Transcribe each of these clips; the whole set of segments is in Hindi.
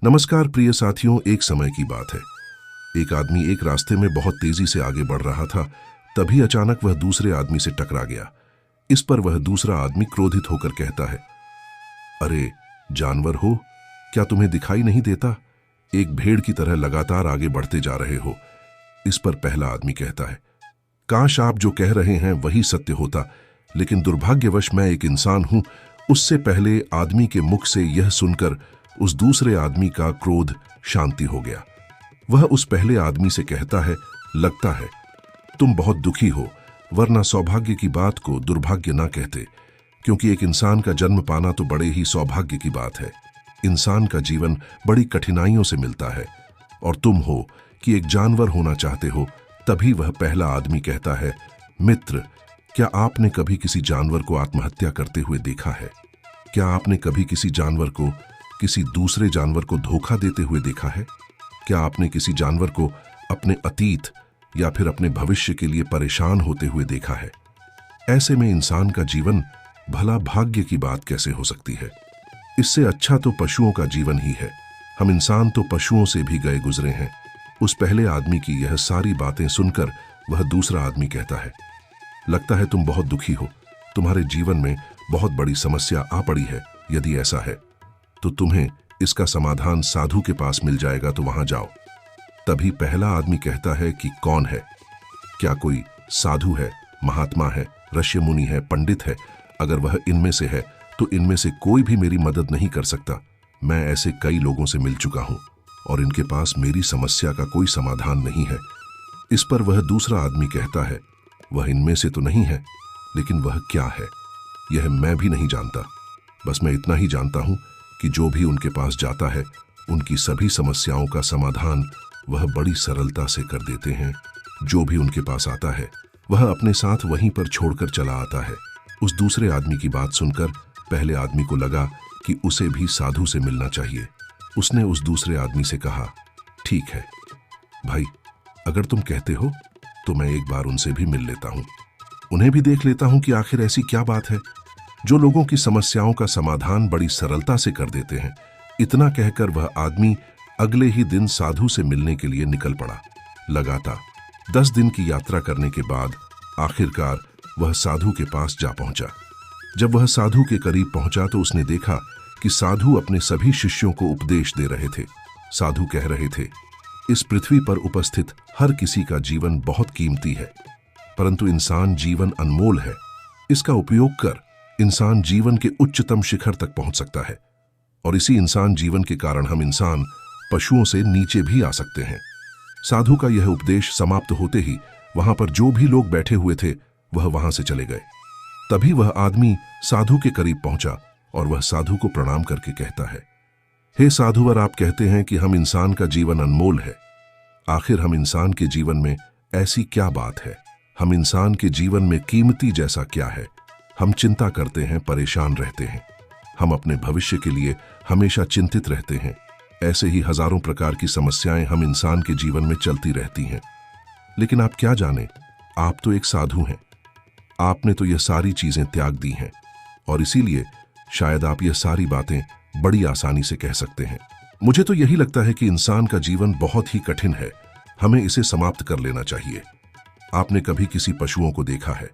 नमस्कार प्रिय साथियों, एक समय की बात है। एक आदमी एक रास्ते में बहुत तेजी से आगे बढ़ रहा था। तभी अचानक वह दूसरे आदमी से टकरा गया। इस पर वह दूसरा आदमी क्रोधित होकर कहता है, अरे जानवर हो, क्या तुम्हें दिखाई नहीं देता? एक भेड़ की तरह लगातार आगे बढ़ते जा रहे हो। इस पर पहला आदमी कहता है, काश आप जो कह रहे हैं वही सत्य होता, लेकिन दुर्भाग्यवश मैं एक इंसान हूं। उससे पहले आदमी के मुख से यह सुनकर उस दूसरे आदमी का क्रोध शांति हो गया। वह उस पहले आदमी से कहता है, लगता है तुम बहुत दुखी हो, वरना सौभाग्य की बात को दुर्भाग्य ना कहते, क्योंकि एक इंसान का जन्म पाना तो बड़े ही सौभाग्य की बात है। इंसान का जीवन बड़ी कठिनाइयों से मिलता है, और तुम हो कि एक जानवर होना चाहते हो। तभी वह पहला आदमी कहता है, मित्र, क्या आपने कभी किसी जानवर को आत्महत्या करते हुए देखा है? क्या आपने कभी किसी जानवर को किसी दूसरे जानवर को धोखा देते हुए देखा है? क्या आपने किसी जानवर को अपने अतीत या फिर अपने भविष्य के लिए परेशान होते हुए देखा है? ऐसे में इंसान का जीवन भला भाग्य की बात कैसे हो सकती है? इससे अच्छा तो पशुओं का जीवन ही है। हम इंसान तो पशुओं से भी गए गुजरे हैं। उस पहले आदमी की यह सारी बातें सुनकर वह दूसरा आदमी कहता है, लगता है तुम बहुत दुखी हो, तुम्हारे जीवन में बहुत बड़ी समस्या आ पड़ी है। यदि ऐसा है तो तुम्हें इसका समाधान साधु के पास मिल जाएगा, तो वहां जाओ। तभी पहला आदमी कहता है कि कौन है? क्या कोई साधु है, महात्मा है, ऋषि मुनि है, पंडित है? अगर वह इनमें से है तो इनमें से कोई भी मेरी मदद नहीं कर सकता। मैं ऐसे कई लोगों से मिल चुका हूं और इनके पास मेरी समस्या का कोई समाधान नहीं है। इस पर वह दूसरा आदमी कहता है, वह इनमें से तो नहीं है, लेकिन वह क्या है यह मैं भी नहीं जानता। बस मैं इतना ही जानता हूं कि जो भी उनके पास जाता है उनकी सभी समस्याओं का समाधान वह बड़ी सरलता से कर देते हैं। जो भी उनके पास आता है वह अपने साथ वहीं पर छोड़कर चला आता है। उस दूसरे आदमी की बात सुनकर पहले आदमी को लगा कि उसे भी साधु से मिलना चाहिए। उसने उस दूसरे आदमी से कहा, ठीक है भाई, अगर तुम कहते हो तो मैं एक बार उनसे भी मिल लेता हूं, उन्हें भी देख लेता हूं कि आखिर ऐसी क्या बात है जो लोगों की समस्याओं का समाधान बड़ी सरलता से कर देते हैं। इतना कहकर वह आदमी अगले ही दिन साधु से मिलने के लिए निकल पड़ा। लगातार 10 दिन की यात्रा करने के बाद आखिरकार वह साधु के पास जा पहुंचा। जब वह साधु के करीब पहुंचा तो उसने देखा कि साधु अपने सभी शिष्यों को उपदेश दे रहे थे। साधु कह रहे थे, इस पृथ्वी पर उपस्थित हर किसी का जीवन बहुत कीमती है, परंतु इंसान जीवन अनमोल है। इसका उपयोग कर इंसान जीवन के उच्चतम शिखर तक पहुंच सकता है, और इसी इंसान जीवन के कारण हम इंसान पशुओं से नीचे भी आ सकते हैं। साधु का यह उपदेश समाप्त होते ही वहां पर जो भी लोग बैठे हुए थे वह वहां से चले गए। तभी वह आदमी साधु के करीब पहुंचा और वह साधु को प्रणाम करके कहता है, हे साधुवर, आप कहते हैं कि हम इंसान का जीवन अनमोल है। आखिर हम इंसान के जीवन में ऐसी क्या बात है? हम इंसान के जीवन में कीमती जैसा क्या है? हम चिंता करते हैं, परेशान रहते हैं, हम अपने भविष्य के लिए हमेशा चिंतित रहते हैं। ऐसे ही हजारों प्रकार की समस्याएं हम इंसान के जीवन में चलती रहती हैं। लेकिन आप क्या जाने, आप तो एक साधु हैं। आपने तो यह सारी चीजें त्याग दी हैं, और इसीलिए शायद आप यह सारी बातें बड़ी आसानी से कह सकते हैं। मुझे तो यही लगता है कि इंसान का जीवन बहुत ही कठिन है, हमें इसे समाप्त कर लेना चाहिए। आपने कभी किसी पशुओं को देखा है?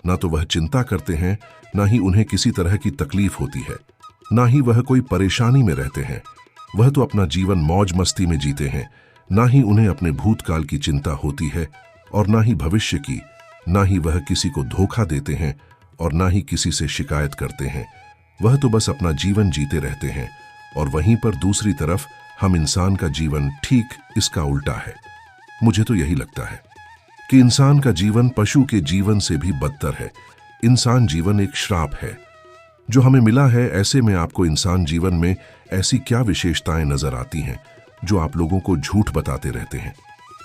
ना तो वह चिंता करते हैं, ना ही उन्हें किसी तरह की तकलीफ होती है, ना ही वह कोई परेशानी में रहते हैं। वह तो अपना जीवन मौज मस्ती में जीते हैं। ना ही उन्हें अपने भूतकाल की चिंता होती है, और ना ही भविष्य की। ना ही वह किसी को धोखा देते हैं, और ना ही किसी से शिकायत करते हैं। वह तो बस अपना जीवन जीते रहते हैं। और वहीं पर दूसरी तरफ हम इंसान का जीवन ठीक इसका उल्टा है। मुझे तो यही लगता है कि इंसान का जीवन पशु के जीवन से भी बदतर है। इंसान जीवन एक श्राप है जो हमें मिला है। ऐसे में आपको इंसान जीवन में ऐसी क्या विशेषताएं नजर आती हैं जो आप लोगों को झूठ बताते रहते हैं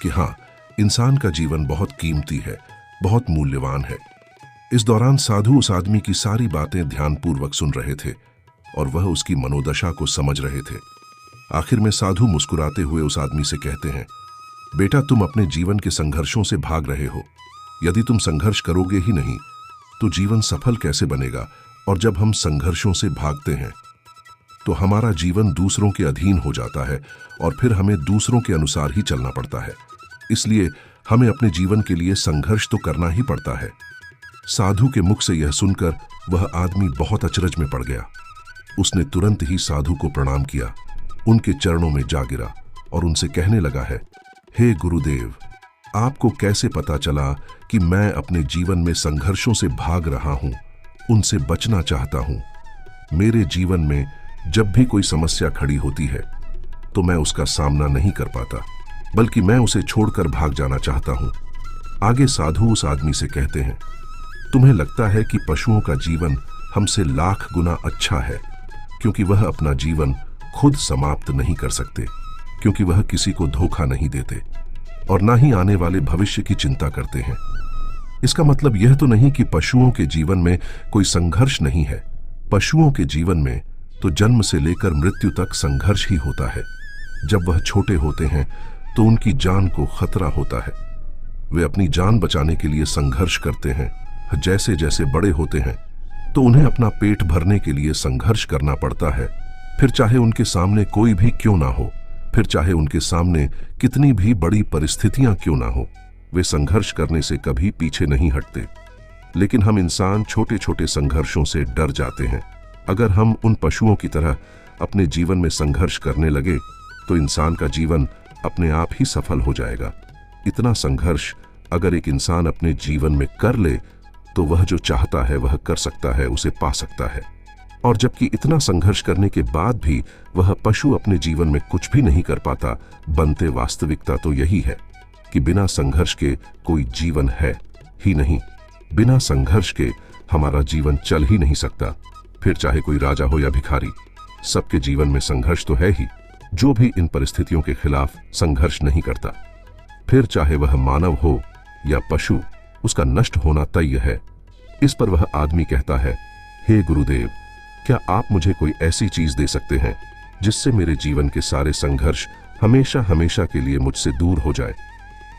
कि हाँ, इंसान का जीवन बहुत कीमती है, बहुत मूल्यवान है? इस दौरान साधु उस आदमी की सारी बातें ध्यानपूर्वक सुन रहे थे और वह उसकी मनोदशा को समझ रहे थे। आखिर में साधु मुस्कुराते हुए उस आदमी से कहते हैं, बेटा, तुम अपने जीवन के संघर्षों से भाग रहे हो। यदि तुम संघर्ष करोगे ही नहीं तो जीवन सफल कैसे बनेगा? और जब हम संघर्षों से भागते हैं तो हमारा जीवन दूसरों के अधीन हो जाता है और फिर हमें दूसरों के अनुसार ही चलना पड़ता है। इसलिए हमें अपने जीवन के लिए संघर्ष तो करना ही पड़ता है। साधु के मुख से यह सुनकर वह आदमी बहुत अचरज में पड़ गया। उसने तुरंत ही साधु को प्रणाम किया, उनके चरणों में जा गिरा और उनसे कहने लगा है, हे गुरुदेव, आपको कैसे पता चला कि मैं अपने जीवन में संघर्षों से भाग रहा हूं, उनसे बचना चाहता हूं। मेरे जीवन में जब भी कोई समस्या खड़ी होती है तो मैं उसका सामना नहीं कर पाता, बल्कि मैं उसे छोड़कर भाग जाना चाहता हूं। आगे साधु उस आदमी से कहते हैं, तुम्हें लगता है कि पशुओं का जीवन हमसे लाख गुना अच्छा है, क्योंकि वह अपना जीवन खुद समाप्त नहीं कर सकते, क्योंकि वह किसी को धोखा नहीं देते और ना ही आने वाले भविष्य की चिंता करते हैं। इसका मतलब यह तो नहीं कि पशुओं के जीवन में कोई संघर्ष नहीं है। पशुओं के जीवन में तो जन्म से लेकर मृत्यु तक संघर्ष ही होता है। जब वह छोटे होते हैं तो उनकी जान को खतरा होता है। वे अपनी जान बचाने के लिए संघर्ष करते हैं। जैसे जैसे बड़े होते हैं तो उन्हें अपना पेट भरने के लिए संघर्ष करना पड़ता है, फिर चाहे उनके सामने कोई भी क्यों ना हो, फिर चाहे उनके सामने कितनी भी बड़ी परिस्थितियां क्यों ना हो, वे संघर्ष करने से कभी पीछे नहीं हटते। लेकिन हम इंसान छोटे छोटे संघर्षों से डर जाते हैं। अगर हम उन पशुओं की तरह अपने जीवन में संघर्ष करने लगे तो इंसान का जीवन अपने आप ही सफल हो जाएगा। इतना संघर्ष अगर एक इंसान अपने जीवन में कर ले तो वह जो चाहता है वह कर सकता है, उसे पा सकता है। और जबकि इतना संघर्ष करने के बाद भी वह पशु अपने जीवन में कुछ भी नहीं कर पाता, बनते वास्तविकता तो यही है कि बिना संघर्ष के कोई जीवन है ही नहीं। बिना संघर्ष के हमारा जीवन चल ही नहीं सकता। फिर चाहे कोई राजा हो या भिखारी, सबके जीवन में संघर्ष तो है ही। जो भी इन परिस्थितियों के खिलाफ संघर्ष नहीं करता, फिर चाहे वह मानव हो या पशु, उसका नष्ट होना तय है। इस पर वह आदमी कहता है, हे गुरुदेव, क्या आप मुझे कोई ऐसी चीज दे सकते हैं जिससे मेरे जीवन के सारे संघर्ष हमेशा हमेशा के लिए मुझसे दूर हो जाए।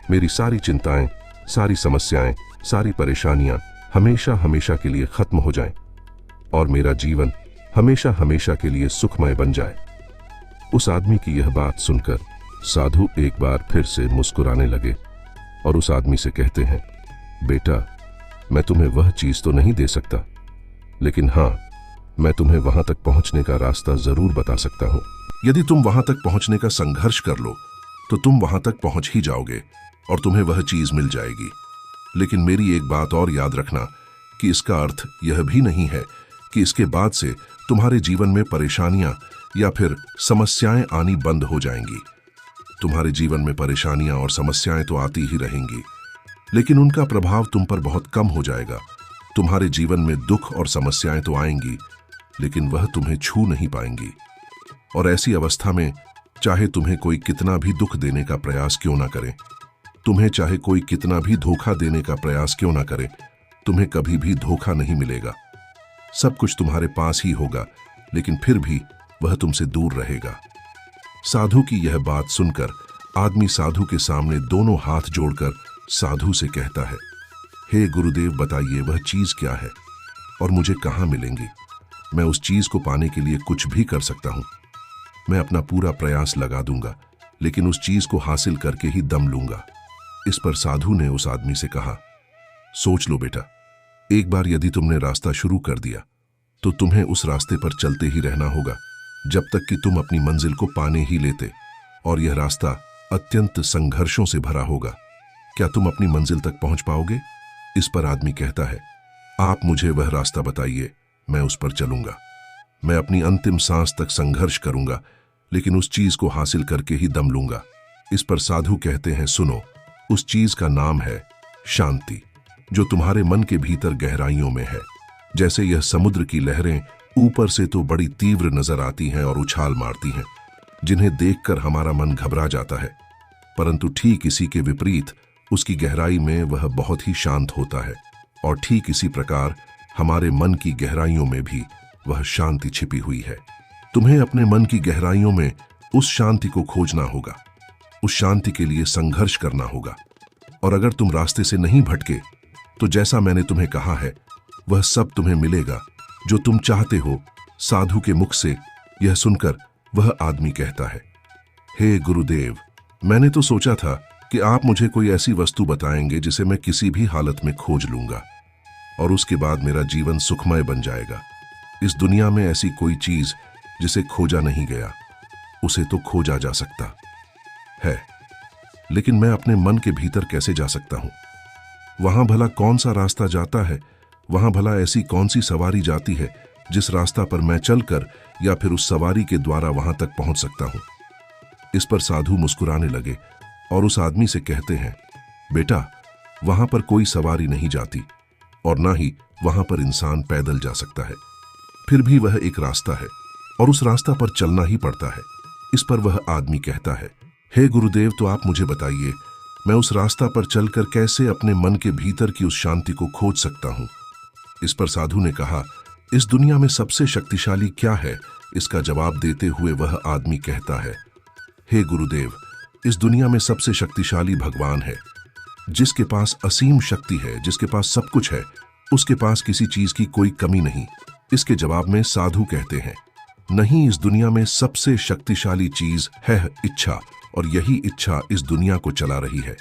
मेरी सारी चिंताएं, सारी समस्याएं, सारी परेशानियां हमेशा हमेशा के लिए खत्म हो जाएं और मेरा जीवन हमेशा हमेशा के लिए सुखमय बन जाए। उस आदमी की यह बात सुनकर साधु एक बार फिर से मुस्कुराने लगे और उस आदमी से कहते हैं, बेटा, मैं तुम्हें वह चीज तो नहीं दे सकता, लेकिन हां, मैं तुम्हें वहां तक पहुंचने का रास्ता जरूर बता सकता हूं। यदि तुम वहां तक पहुंचने का संघर्ष कर लो तो तुम वहां तक पहुंच ही जाओगे और तुम्हें वह चीज मिल जाएगी। लेकिन मेरी एक बात और याद रखना कि इसका अर्थ यह भी नहीं है कि इसके बाद से तुम्हारे जीवन में परेशानियां या फिर समस्याएं आनी बंद हो जाएंगी। तुम्हारे जीवन में परेशानियां और समस्याएं तो आती ही रहेंगी, लेकिन उनका प्रभाव तुम पर बहुत कम हो जाएगा। तुम्हारे जीवन में दुख और समस्याएं तो आएंगी, लेकिन वह तुम्हें छू नहीं पाएंगी। और ऐसी अवस्था में चाहे तुम्हें कोई कितना भी दुख देने का प्रयास क्यों ना करे, तुम्हें चाहे कोई कितना भी धोखा देने का प्रयास क्यों ना करे, तुम्हें कभी भी धोखा नहीं मिलेगा। सब कुछ तुम्हारे पास ही होगा, लेकिन फिर भी वह तुमसे दूर रहेगा। साधु की यह बात सुनकर आदमी साधु के सामने दोनों हाथ जोड़कर साधु से कहता है, हे गुरुदेव, बताइए वह चीज क्या है और मुझे कहां मिलेंगी। मैं उस चीज को पाने के लिए कुछ भी कर सकता हूं। मैं अपना पूरा प्रयास लगा दूंगा, लेकिन उस चीज को हासिल करके ही दम लूंगा। इस पर साधु ने उस आदमी से कहा, सोच लो बेटा, एक बार यदि तुमने रास्ता शुरू कर दिया तो तुम्हें उस रास्ते पर चलते ही रहना होगा जब तक कि तुम अपनी मंजिल को पाने ही लेते, और यह रास्ता अत्यंत संघर्षों से भरा होगा। क्या तुम अपनी मंजिल तक पहुंच पाओगे? इस पर आदमी कहता है, आप मुझे वह रास्ता बताइए, मैं उस पर चलूंगा। मैं अपनी अंतिम सांस तक संघर्ष करूंगा, लेकिन उस चीज को हासिल करके ही दम लूंगा। इस पर साधु कहते हैं, सुनो, उस चीज का नाम है शांति, जो तुम्हारे मन के भीतर गहराइयों में है। जैसे यह समुद्र की लहरें ऊपर से तो बड़ी तीव्र नजर आती हैं और उछाल मारती हैं, जिन्हें देखकर हमारा मन घबरा जाता है, परंतु ठीक इसी के विपरीत उसकी गहराई में वह बहुत ही शांत होता है। और ठीक इसी प्रकार हमारे मन की गहराइयों में भी वह शांति छिपी हुई है। तुम्हें अपने मन की गहराइयों में उस शांति को खोजना होगा, उस शांति के लिए संघर्ष करना होगा। और अगर तुम रास्ते से नहीं भटके तो जैसा मैंने तुम्हें कहा है, वह सब तुम्हें मिलेगा जो तुम चाहते हो। साधु के मुख से यह सुनकर वह आदमी कहता है, हे गुरुदेव, मैंने तो सोचा था कि आप मुझे कोई ऐसी वस्तु बताएंगे जिसे मैं किसी भी हालत में खोज लूंगा और उसके बाद मेरा जीवन सुखमय बन जाएगा। इस दुनिया में ऐसी कोई चीज जिसे खोजा नहीं गया, उसे तो खोजा जा सकता है, लेकिन मैं अपने मन के भीतर कैसे जा सकता हूं? वहां भला कौन सा रास्ता जाता है? वहां भला ऐसी कौन सी सवारी जाती है जिस रास्ता पर मैं चलकर या फिर उस सवारी के द्वारा वहां तक पहुंच सकता हूं? इस पर साधु मुस्कुराने लगे और उस आदमी से कहते हैं, बेटा, वहां पर कोई सवारी नहीं जाती और ना ही वहां पर इंसान पैदल जा सकता है। फिर भी वह एक रास्ता है और उस रास्ता पर चलना ही पड़ता है। इस पर वह आदमी कहता है, हे गुरुदेव, तो आप मुझे बताइए, मैं उस रास्ता पर चलकर कैसे अपने मन के भीतर की उस शांति को खोज सकता हूं? इस पर साधु ने कहा, इस दुनिया में सबसे शक्तिशाली क्या है? इसका जवाब देते हुए वह आदमी कहता है, हे गुरुदेव, इस दुनिया में सबसे शक्तिशाली भगवान है, जिसके पास असीम शक्ति है, जिसके पास सब कुछ है, उसके पास किसी चीज की कोई कमी नहीं। इसके जवाब में साधु कहते हैं, नहीं, इस दुनिया में सबसे शक्तिशाली चीज है इच्छा, और यही इच्छा इस दुनिया को चला रही है।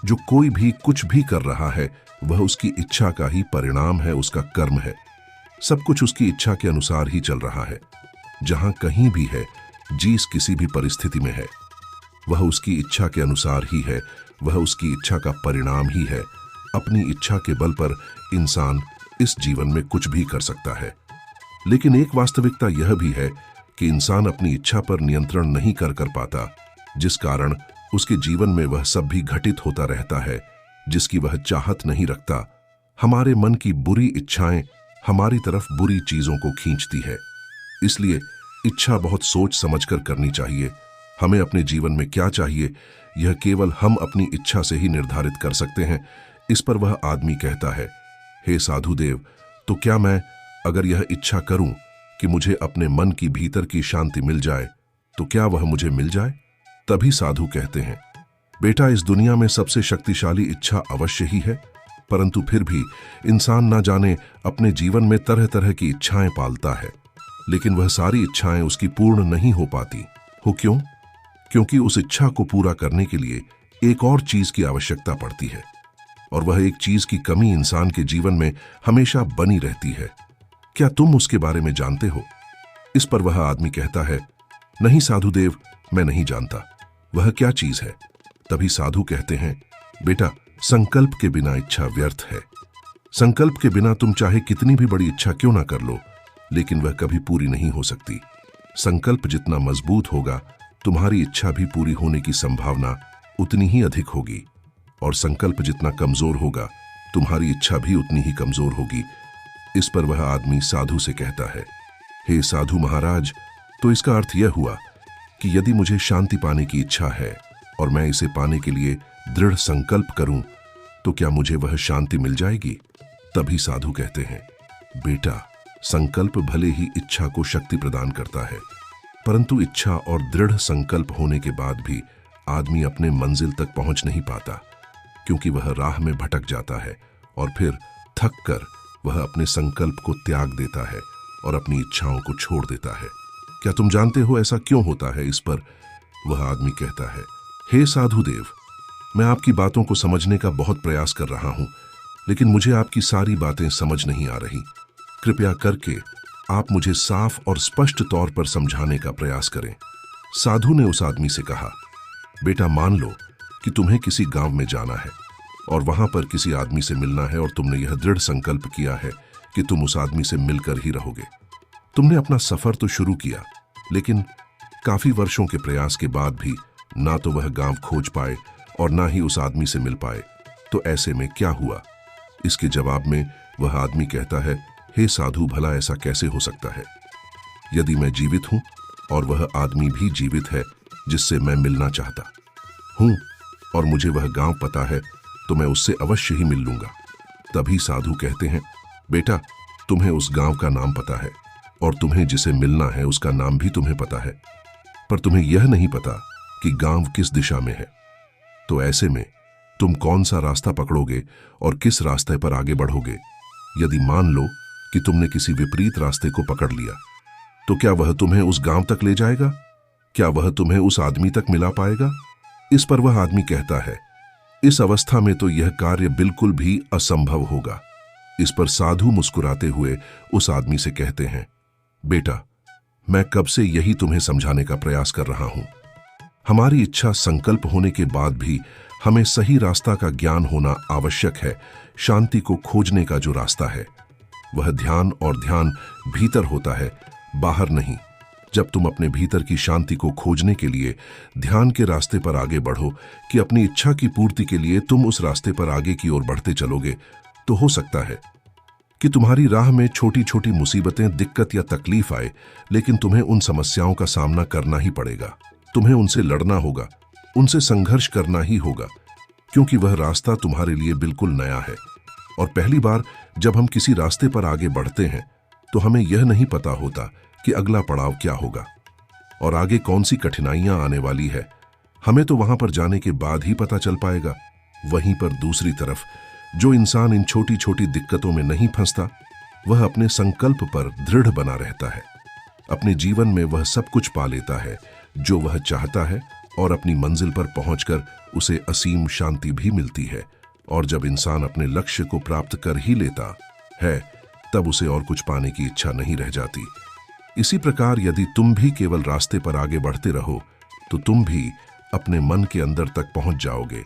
जो कोई भी कुछ भी कर रहा है वह उसकी इच्छा का ही परिणाम है, उसका कर्म है। सब कुछ उसकी इच्छा के अनुसार ही चल रहा है। जहां कहीं भी है, जिस किसी भी परिस्थिति में है, वह उसकी इच्छा के अनुसार ही है, वह उसकी इच्छा का परिणाम ही है। अपनी इच्छा के बल पर इंसान इस जीवन में कुछ भी कर सकता है, लेकिन एक वास्तविकता यह भी है कि इंसान अपनी इच्छा पर नियंत्रण नहीं कर पाता, जिस कारण उसके जीवन में वह सब भी घटित होता रहता है जिसकी वह चाहत नहीं रखता। हमारे मन की बुरी इच्छाएं हमारी तरफ बुरी चीजों को खींचती है। इसलिए इच्छा बहुत सोच समझकर करनी चाहिए। हमें अपने जीवन में क्या चाहिए, यह केवल हम अपनी इच्छा से ही निर्धारित कर सकते हैं। इस पर वह आदमी कहता है, हे साधुदेव, तो क्या मैं अगर यह इच्छा करूं कि मुझे अपने मन की भीतर की शांति मिल जाए, तो क्या वह मुझे मिल जाए? तभी साधु कहते हैं, बेटा, इस दुनिया में सबसे शक्तिशाली इच्छा अवश्य ही है, परंतु फिर भी इंसान ना जाने अपने जीवन में तरह तरह की इच्छाएं पालता है, लेकिन वह सारी इच्छाएं उसकी पूर्ण नहीं हो पाती। हो क्यों? क्योंकि उस इच्छा को पूरा करने के लिए एक और चीज की आवश्यकता पड़ती है, और वह एक चीज की कमी इंसान के जीवन में हमेशा बनी रहती है। क्या तुम उसके बारे में जानते हो? इस पर वह आदमी कहता है, नहीं साधुदेव, मैं नहीं जानता। वह क्या चीज है? तभी साधु कहते हैं, बेटा, संकल्प के बिना इच्छा व्यर्थ है। संकल्प के बिना तुम चाहे कितनी भी बड़ी इच्छा क्यों ना कर लो, लेकिन वह कभी पूरी नहीं हो सकती। संकल्प जितना मजबूत होगा, तुम्हारी इच्छा भी पूरी होने की संभावना उतनी ही अधिक होगी, और संकल्प जितना कमजोर होगा, तुम्हारी इच्छा भी उतनी ही कमजोर होगी। इस पर वह आदमी साधु से कहता है, हे साधु महाराज, तो इसका अर्थ यह हुआ कि यदि मुझे शांति पाने की इच्छा है और मैं इसे पाने के लिए दृढ़ संकल्प करूं, तो क्या मुझे वह शांति मिल जाएगी? तभी साधु कहते हैं, बेटा, संकल्प भले ही इच्छा को शक्ति प्रदान करता है, परंतु इच्छा और दृढ़ संकल्प होने के बाद भी आदमी अपने मंजिल तक पहुंच नहीं पाता, क्योंकि वह राह में भटक जाता है और फिर थक कर वह अपने संकल्प को त्याग देता है और अपनी इच्छाओं को छोड़ देता है। क्या तुम जानते हो ऐसा क्यों होता है? इस पर वह आदमी कहता है, हे साधुदेव, मैं आपकी बातों को समझने का बहुत प्रयास कर रहा हूं, लेकिन मुझे आपकी सारी बातें समझ नहीं आ रही। कृपया करके आप मुझे साफ और स्पष्ट तौर पर समझाने का प्रयास करें। साधु ने उस आदमी से कहा, बेटा, मान लो कि तुम्हें किसी गांव में जाना है और वहां पर किसी आदमी से मिलना है, और तुमने यह दृढ़ संकल्प किया है कि तुम उस आदमी से मिलकर ही रहोगे। तुमने अपना सफर तो शुरू किया, लेकिन काफी वर्षों के प्रयास के बाद भी ना तो वह गांव खोज पाए और ना ही उस आदमी से मिल पाए। तो ऐसे में क्या हुआ? इसके जवाब में वह आदमी कहता है, हे साधु, भला ऐसा कैसे हो सकता है? यदि मैं जीवित हूं और वह आदमी भी जीवित है जिससे मैं मिलना चाहता हूं, और मुझे वह गांव पता है, तो मैं उससे अवश्य ही मिल लूंगा। तभी साधु कहते हैं, बेटा, तुम्हें उस गांव का नाम पता है और तुम्हें जिसे मिलना है उसका नाम भी तुम्हें पता है, पर तुम्हें यह नहीं पता कि गांव किस दिशा में है। तो ऐसे में तुम कौन सा रास्ता पकड़ोगे और किस रास्ते पर आगे बढ़ोगे? यदि मान लो कि तुमने किसी विपरीत रास्ते को पकड़ लिया, तो क्या वह तुम्हें उस गांव तक ले जाएगा? क्या वह तुम्हें उस आदमी तक मिला पाएगा? इस पर वह आदमी कहता है, इस अवस्था में तो यह कार्य बिल्कुल भी असंभव होगा। इस पर साधु मुस्कुराते हुए उस आदमी से कहते हैं, बेटा, मैं कब से यही तुम्हें समझाने का प्रयास कर रहा हूं। हमारी इच्छा संकल्प होने के बाद भी हमें सही रास्ता का ज्ञान होना आवश्यक है। शांति को खोजने का जो रास्ता है वह ध्यान, और ध्यान भीतर होता है, बाहर नहीं। जब तुम अपने भीतर की शांति को खोजने के लिए ध्यान के रास्ते पर आगे बढ़ो कि अपनी इच्छा की पूर्ति के लिए तुम उस रास्ते पर आगे की ओर बढ़ते चलोगे, तो हो सकता है कि तुम्हारी राह में छोटी छोटी मुसीबतें, दिक्कत या तकलीफ आए, लेकिन तुम्हें उन समस्याओं का सामना करना ही पड़ेगा। तुम्हें उनसे लड़ना होगा, उनसे संघर्ष करना ही होगा, क्योंकि वह रास्ता तुम्हारे लिए बिल्कुल नया है। और पहली बार जब हम किसी रास्ते पर आगे बढ़ते हैं तो हमें यह नहीं पता होता कि अगला पड़ाव क्या होगा और आगे कौन सी कठिनाइयां आने वाली है। हमें तो वहां पर जाने के बाद ही पता चल पाएगा। वहीं पर दूसरी तरफ जो इंसान इन छोटी छोटी दिक्कतों में नहीं फंसता, वह अपने संकल्प पर दृढ़ बना रहता है। अपने जीवन में वह सब कुछ पा लेता है जो वह चाहता है, और अपनी मंजिल पर पहुंचकर उसे असीम शांति भी मिलती है। और जब इंसान अपने लक्ष्य को प्राप्त कर ही लेता है, तब उसे और कुछ पाने की इच्छा नहीं रह जाती। इसी प्रकार यदि तुम भी केवल रास्ते पर आगे बढ़ते रहो तो तुम भी अपने मन के अंदर तक पहुंच जाओगे,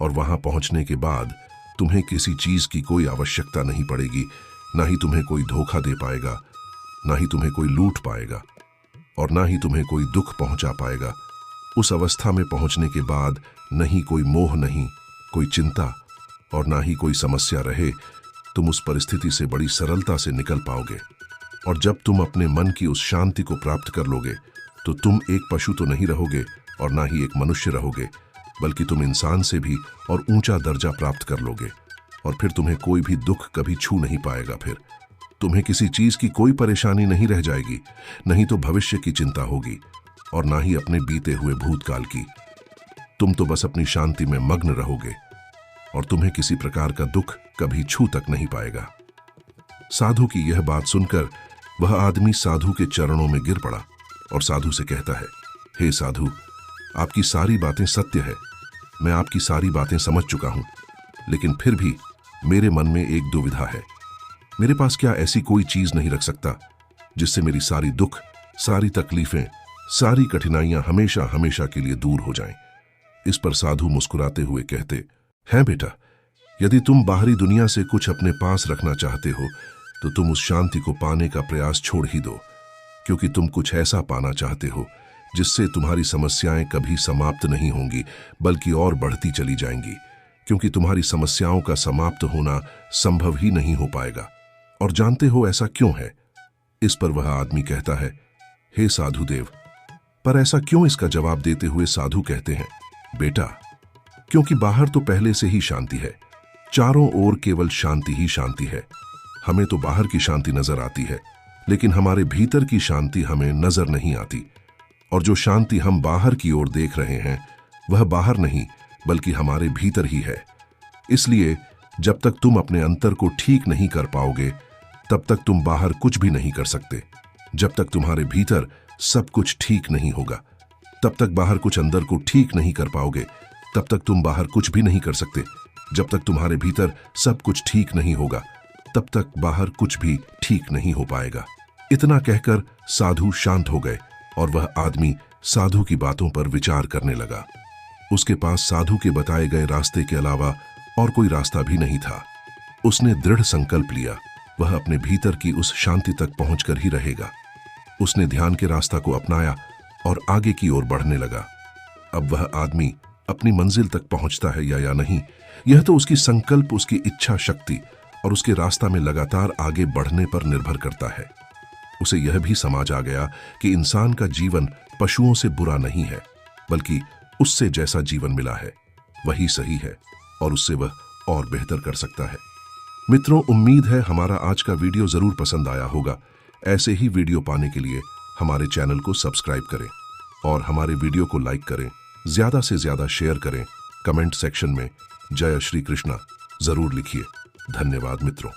और वहां पहुंचने के बाद तुम्हें किसी चीज की कोई आवश्यकता नहीं पड़ेगी। ना ही तुम्हें कोई धोखा दे पाएगा, ना ही तुम्हें कोई लूट पाएगा, और ना ही तुम्हें कोई दुख पहुंचा पाएगा। उस अवस्था में पहुंचने के बाद नहीं कोई मोह, नहीं कोई चिंता, और ना ही कोई समस्या रहे। तुम उस परिस्थिति से बड़ी सरलता से निकल पाओगे। और जब तुम अपने मन की उस शांति को प्राप्त कर लोगे तो तुम एक पशु तो नहीं रहोगे, और ना ही एक मनुष्य रहोगे, बल्कि तुम इंसान से भी और ऊंचा दर्जा प्राप्त कर लोगे। और फिर तुम्हें कोई भी दुख कभी छू नहीं पाएगा। फिर तुम्हें किसी चीज की कोई परेशानी नहीं रह जाएगी, नहीं तो भविष्य की चिंता होगी, और ना ही अपने बीते हुए भूतकाल की। तुम तो बस अपनी शांति में मग्न रहोगे, और तुम्हें किसी प्रकार का दुख कभी छू तक नहीं पाएगा। साधु की यह बात सुनकर वह आदमी साधु के चरणों में गिर पड़ा और साधु से कहता है, हे साधु, आपकी सारी बातें सत्य है। मैं आपकी सारी बातें समझ चुका हूं, लेकिन फिर भी मेरे मन में एक दुविधा है। मेरे पास क्या ऐसी कोई चीज नहीं रख सकता जिससे मेरी सारी दुख, सारी तकलीफें, सारी कठिनाइयां हमेशा हमेशा के लिए दूर हो जाएं। इस पर साधु मुस्कुराते हुए कहते हैं, बेटा, यदि तुम बाहरी दुनिया से कुछ अपने पास रखना चाहते हो तो तुम उस शांति को पाने का प्रयास छोड़ ही दो, क्योंकि तुम कुछ ऐसा पाना चाहते हो जिससे तुम्हारी समस्याएं कभी समाप्त नहीं होंगी, बल्कि और बढ़ती चली जाएंगी, क्योंकि तुम्हारी समस्याओं का समाप्त होना संभव ही नहीं हो पाएगा। और जानते हो ऐसा क्यों है? इस पर वह आदमी कहता है, हे साधुदेव, पर ऐसा क्यों? इसका जवाब देते हुए साधु कहते हैं, बेटा, क्योंकि बाहर तो पहले से ही शांति है, चारों ओर केवल शांति ही शांति है। हमें तो बाहर की शांति नजर आती है, लेकिन हमारे भीतर की शांति हमें नजर नहीं आती। और जो शांति हम बाहर की ओर देख रहे हैं वह बाहर नहीं, बल्कि हमारे भीतर ही है। इसलिए जब तक तुम अपने अंतर को ठीक नहीं कर पाओगे, तब तक तुम बाहर कुछ भी नहीं कर सकते। जब तक तुम्हारे भीतर सब कुछ ठीक नहीं होगा, तब तक बाहर कुछ अंदर को ठीक नहीं कर पाओगे, तब तक तुम बाहर कुछ भी नहीं कर सकते। जब तक तुम्हारे भीतर सब कुछ ठीक नहीं होगा, तब तक बाहर कुछ भी ठीक नहीं हो पाएगा। इतना कहकर साधु शांत हो गए, और वह आदमी साधु की बातों पर विचार करने लगा। उसके पास साधु के बताए गए रास्ते के अलावा और कोई रास्ता भी नहीं था। उसने दृढ़ संकल्प लिया, वह अपने भीतर की उस शांति तक पहुंचकर ही रहेगा। उसने ध्यान के रास्ता को अपनाया और आगे की ओर बढ़ने लगा। अब वह आदमी अपनी मंजिल तक पहुंचता है या नहीं, यह तो उसकी संकल्प, उसकी इच्छा शक्ति और उसके रास्ता में लगातार आगे बढ़ने पर निर्भर करता है। उसे यह भी समझ आ गया कि इंसान का जीवन पशुओं से बुरा नहीं है, बल्कि उससे जैसा जीवन मिला है वही सही है, और उससे वह और बेहतर कर सकता है। मित्रों, उम्मीद है हमारा आज का वीडियो जरूर पसंद आया होगा। ऐसे ही वीडियो पाने के लिए हमारे चैनल को सब्सक्राइब करें और हमारे वीडियो को लाइक करें, ज्यादा से ज्यादा शेयर करें। कमेंट सेक्शन में जय श्री कृष्णा जरूर लिखिए। धन्यवाद मित्रों।